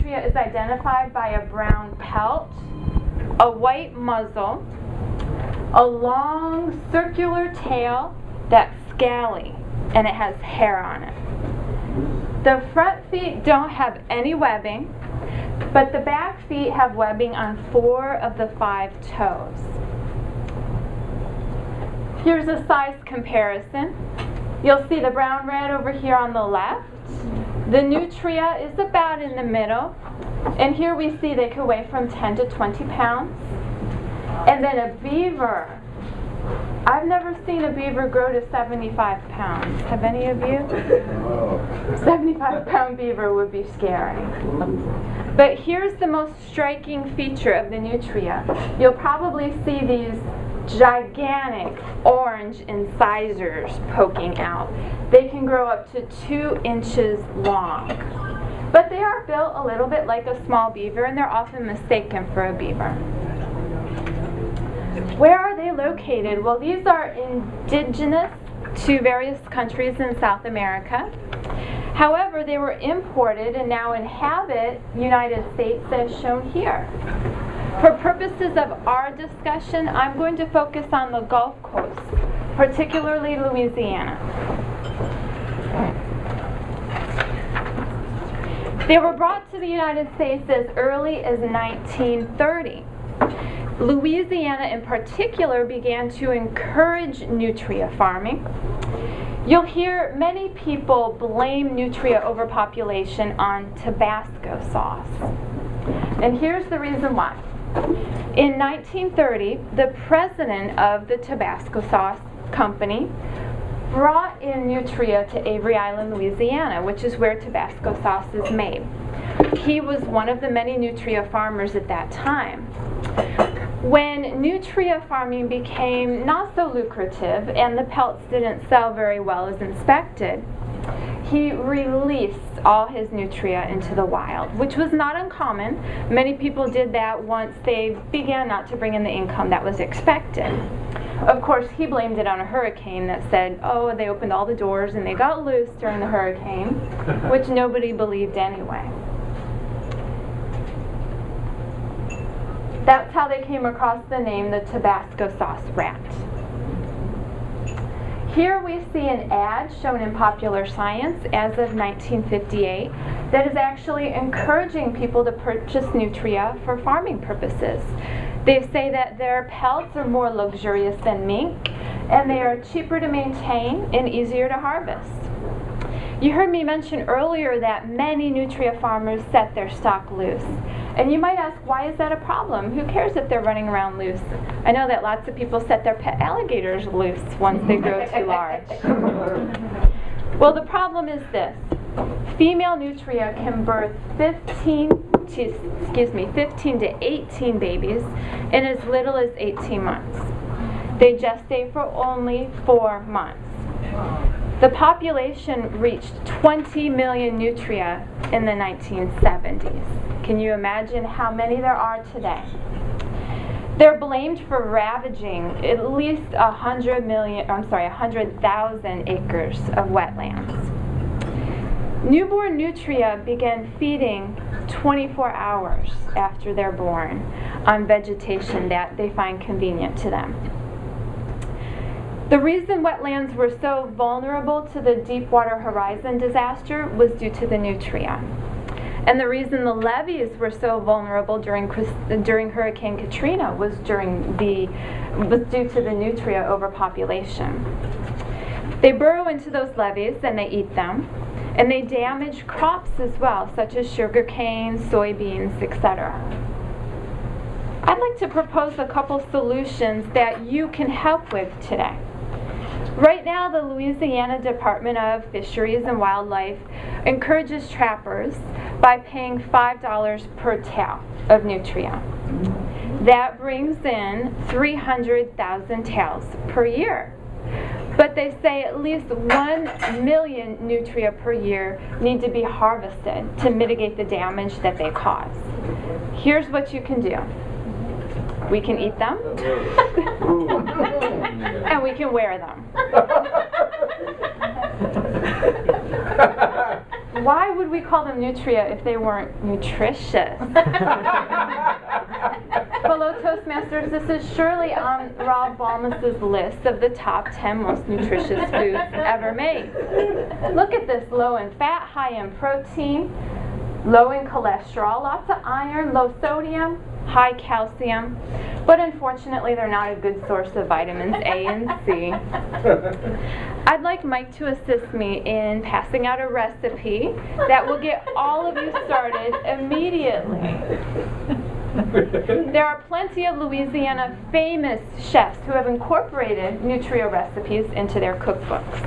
nutria is identified by a brown pelt, a white muzzle, a long circular tail that's scaly, and it has hair on it. The front feet don't have any webbing, but the back feet have webbing on 4 of the 5 toes. Here's a size comparison. You'll see the brown red over here on the left. The nutria is about in the middle. And here we see they could weigh from 10 to 20 pounds. And then a beaver. I've never seen a beaver grow to 75 pounds. Have any of you? 75-pound beaver would be scary. But here's the most striking feature of the nutria. You'll probably see these gigantic orange incisors poking out. They can grow up to 2 inches long. But they are built a little bit like a small beaver, and they're often mistaken for a beaver. Where are they located? Well, these are indigenous to various countries in South America. However, they were imported and now inhabit United States as shown here. For purposes of our discussion, I'm going to focus on the Gulf Coast, particularly Louisiana. They were brought to the United States as early as 1930. Louisiana in particular began to encourage nutria farming. You'll hear many people blame nutria overpopulation on Tabasco sauce. And here's the reason why. In 1930, the president of the Tabasco sauce company brought in nutria to Avery Island, Louisiana, which is where Tabasco sauce is made. He was one of the many nutria farmers at that time. When nutria farming became not so lucrative and the pelts didn't sell very well as inspected, he released all his nutria into the wild, which was not uncommon. Many people did that once they began not to bring in the income that was expected. Of course, he blamed it on a hurricane that said, oh, they opened all the doors and they got loose during the hurricane, which nobody believed anyway. That's how they came across the name, the Tabasco sauce rat. Here we see an ad shown in Popular Science as of 1958 that is actually encouraging people to purchase nutria for farming purposes. They say that their pelts are more luxurious than mink, and they are cheaper to maintain and easier to harvest. You heard me mention earlier that many nutria farmers set their stock loose. And you might ask, why is that a problem? Who cares if they're running around loose? I know that lots of people set their pet alligators loose once they grow too large. Well, the problem is this. Female nutria can birth 15 to 18 babies in as little as 18 months. They gestate for only 4 months. The population reached 20 million nutria in the 1970s. Can you imagine how many there are today? They're blamed for ravaging at least 100,000 acres of wetlands. Newborn nutria begin feeding 24 hours after they're born on vegetation that they find convenient to them. The reason wetlands were so vulnerable to the Deepwater Horizon disaster was due to the nutria. And the reason the levees were so vulnerable during Hurricane Katrina was due to the nutria overpopulation. They burrow into those levees and they eat them, and they damage crops as well, such as sugarcane, soybeans, etc. I'd like to propose a couple solutions that you can help with today. Right now, the Louisiana Department of Fisheries and Wildlife encourages trappers by paying $5 per tail of nutria. That brings in 300,000 tails per year. But they say at least 1 million nutria per year need to be harvested to mitigate the damage that they cause. Here's what you can do. We can eat them, and we can wear them. why would we call them Nutria if they weren't nutritious? Fellow Toastmasters, this is surely on Rob Balmus's list of the top 10 most nutritious foods ever made. Look at this: low in fat, high in protein, low in cholesterol, lots of iron, low sodium, high calcium, but unfortunately they're not a good source of vitamins A and C. I'd like Mike to assist me in passing out a recipe that will get all of you started immediately. There are plenty of Louisiana famous chefs who have incorporated Nutria recipes into their cookbooks.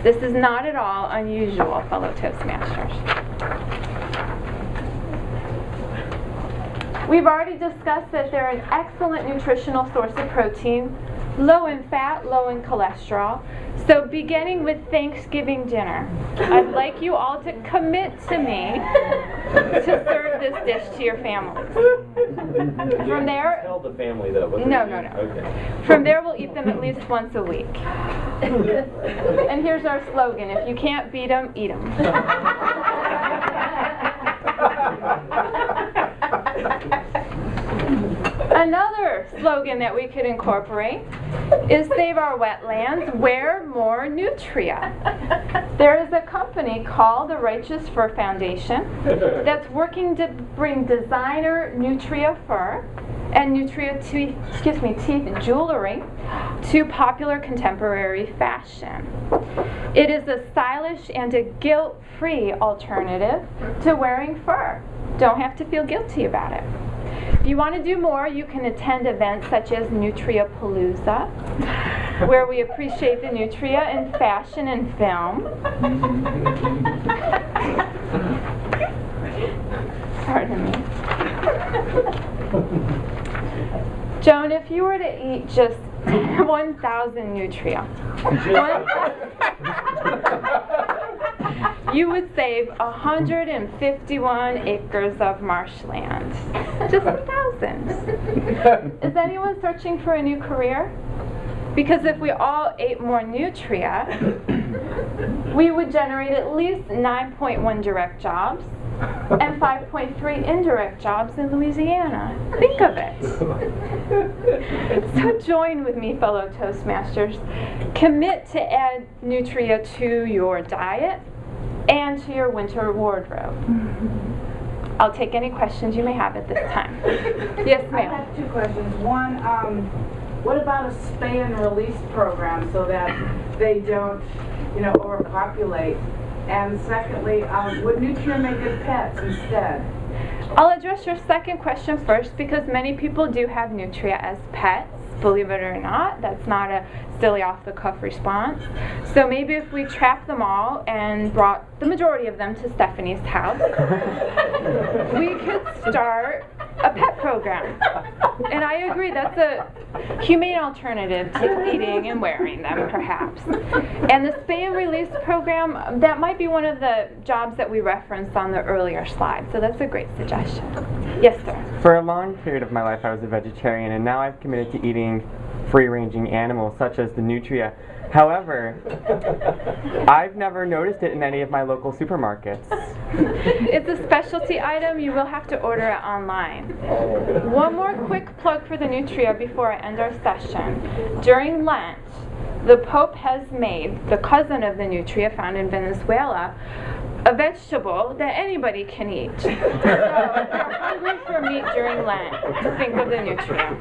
This is not at all unusual, fellow Toastmasters. We've already discussed that they're an excellent nutritional source of protein, low in fat, low in cholesterol. So beginning with Thanksgiving dinner, I'd like you all to commit to me to serve this dish to your families. From there, tell the family though. No. Okay. From there, we'll eat them at least once a week. And here's our slogan: if you can't beat them, eat them. Another slogan that we could incorporate is save our wetlands, wear more Nutria. There is a company called the Righteous Fur Foundation that's working to bring designer Nutria fur and Nutria teeth jewelry to popular contemporary fashion. It is a stylish and a guilt-free alternative to wearing fur. Don't have to feel guilty about it. If you want to do more, you can attend events such as Nutria Palooza, where we appreciate the Nutria in fashion and film. Pardon me. Joan, if you were to eat just 1,000 Nutria, you would save 151 acres of marshland. Just 1,000. Is anyone searching for a new career? Because if we all ate more Nutria, we would generate at least 9.1 direct jobs and 5.3 indirect jobs in Louisiana. Think of it. So join with me, fellow Toastmasters. Commit to add Nutria to your diet and to your winter wardrobe. I'll take any questions you may have at this time. Yes, ma'am. I have two questions. One, what about a spay and release program so that they don't, overpopulate? And secondly, would Nutria make good pets instead? I'll address your second question first because many people do have Nutria as pets. Believe it or not, that's not a silly off-the-cuff response. So maybe if we trapped them all and brought the majority of them to Stephanie's house, we could start a pet program. And I agree, that's a humane alternative to eating and wearing them, perhaps. And the spay and release program, that might be one of the jobs that we referenced on the earlier slide. So that's a great suggestion. Yes, sir. For a long period of my life, I was a vegetarian, and now I've committed to eating free-ranging animals such as the Nutria. However, I've never noticed it in any of my local supermarkets. It's a specialty item. You will have to order it online. One more quick plug for the Nutria before I end our session. During Lent, the Pope has made, the cousin of the Nutria found in Venezuela, a vegetable that anybody can eat. So if you're hungry for meat during Lent, think of the Nutria.